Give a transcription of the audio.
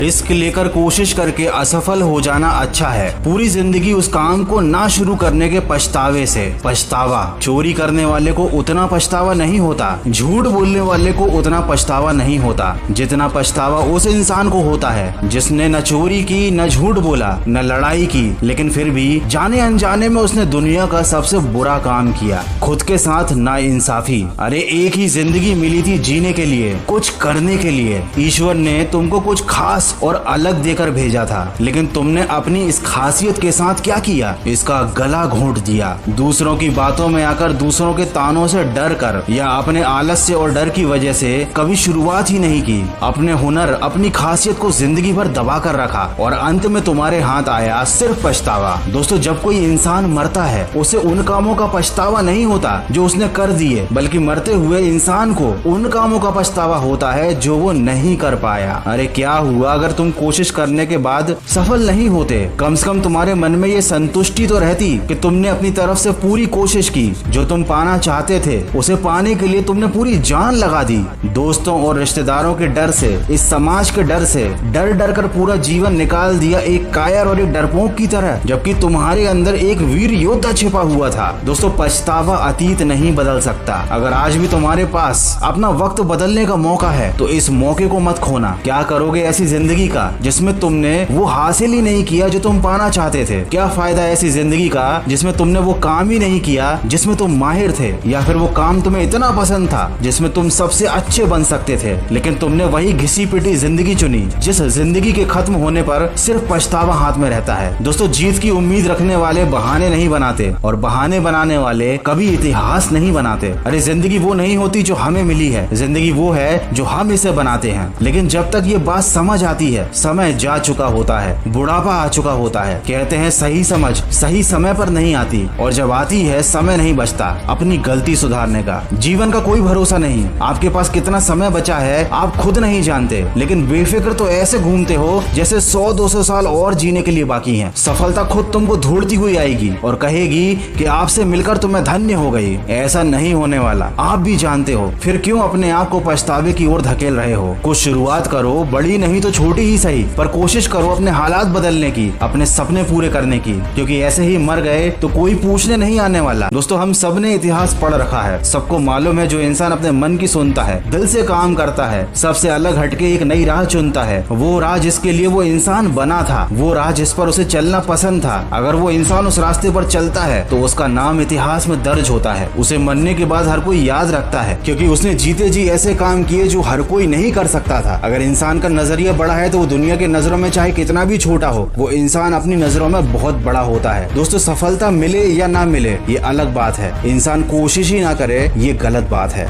Risk लेकर कोशिश करके असफल हो जाना अच्छा है, पूरी जिंदगी उस काम को ना शुरू करने के पछतावे से। पछतावा चोरी करने वाले को उतना पछतावा नहीं होता, झूठ बोलने वाले को उतना पछतावा नहीं होता जितना पछतावा उस इंसान को होता है जिसने न चोरी की, न झूठ बोला, न लड़ाई की, लेकिन फिर भी जाने अनजाने में उसने दुनिया का सबसे बुरा काम किया, खुद के साथ नाइंसाफी। अरे एक ही जिंदगी मिली थी जीने के लिए, कुछ करने के लिए। ईश्वर ने तुमको कुछ खास और अलग देकर भेजा था, लेकिन तुमने अपनी इस खासियत के साथ क्या किया? इसका गला घोंट दिया। दूसरों की बातों में आकर, दूसरों के तानों से डर कर या अपने आलस्य और डर की वजह से कभी शुरुआत ही नहीं की। अपने हुनर, अपनी खासियत को जिंदगी भर दबा कर रखा और अंत में तुम्हारे हाथ आया सिर्फ पछतावा। दोस्तों, जब कोई इंसान मरता है उसे उन कामों का पछतावा नहीं होता जो उसने कर दिए, बल्कि मरते हुए इंसान को उन कामों का पछतावा होता है जो वो नहीं कर पाया। अरे क्या हुआ अगर तुम कोशिश करने के बाद सफल नहीं होते? कम से कम तुम्हारे मन में ये संतुष्टि तो रहती कि तुमने अपनी तरफ से पूरी कोशिश की, जो तुम पाना चाहते थे उसे पाने के लिए तुमने पूरी जान लगा दी। दोस्तों और रिश्तेदारों के डर से, इस समाज के डर से डर डर कर पूरा जीवन निकाल दिया एक कायर और एक डरपोक की तरह, जबकि तुम्हारे अंदर एक वीर योद्धा छिपा हुआ था। दोस्तों, पछतावा अतीत नहीं बदल सकता। अगर आज भी तुम्हारे पास अपना वक्त बदलने का मौका है तो इस मौके को मत खोना। क्या करोगे ऐसी जिंदगी का जिसमें तुमने वो हासिल ही नहीं किया जो तुम पाना चाहते थे? क्या फायदा ऐसी जिंदगी का जिसमें तुमने वो काम ही नहीं किया जिसमें तुम माहिर थे, या फिर वो काम तुम्हें इतना पसंद था जिसमें तुम सबसे अच्छे बन सकते थे, लेकिन तुमने वही घिसी पिटी जिंदगी चुनी जिस जिंदगी के खत्म होने पर सिर्फ पछतावा हाथ में रहता है। दोस्तों, जीत की उम्मीद रखने वाले बहाने नहीं बनाते और बहाने बनाने वाले कभी इतिहास नहीं बनाते। अरे जिंदगी वो नहीं होती जो हमें मिली है, जिंदगी वो है जो हम इसे बनाते हैं। लेकिन जब तक ये बात समझ आती है, समय जा चुका होता है, बुढ़ापा आ चुका होता है। कहते हैं सही समझ सही समय पर नहीं आती, और जब आती है समय नहीं बचता अपनी गलती सुधारने का। जीवन का कोई भरोसा नहीं, आपके पास कितना समय बचा है आप खुद नहीं जानते, लेकिन बेफिक्र तो ऐसे घूमते हो जैसे 100-200 साल और जीने के लिए बाकी हैं। सफलता खुद तुमको ढूंढती हुई आएगी और कहेगी कि आपसे मिलकर तुम्हें धन्य हो गई। ऐसा नहीं होने वाला, आप भी जानते हो। फिर क्यों अपने आप को पछतावे की ओर धकेल रहे हो? कुछ शुरुआत करो, बड़ी नहीं तो छोटी ही सही, पर कोशिश करो अपने हालात बदलने की, अपने सपने पूरे करने की, क्योंकि ऐसे ही मर गए तो कोई पूछने नहीं आने वाला। दोस्तों, हम सब ने इतिहास पढ़ रखा है, सबको मालूम है जो इंसान अपने मन की सुनता है, दिल से काम करता है, सबसे अलग हटके एक नई राह चुनता है, वो राह जिसके लिए वो इंसान बना था, वो राह जिस पर उसे चलना पसंद था, अगर वो इंसान उस रास्ते पर चलता है तो उसका नाम इतिहास में दर्ज होता है। उसे मरने के बाद हर कोई याद रखता है, क्योंकि उसने जीते जी ऐसे काम किए जो हर कोई नहीं कर सकता था। अगर इंसान का नजरिया बड़ा है तो वो दुनिया के नजरों में चाहे कितना भी छोटा हो, वो इंसान अपनी नजरों में बहुत बड़ा होता है। दोस्तों, सफलता मिले या ना मिले ये अलग बात है, इंसान कोशिश ही ना करे ये गलत बात है।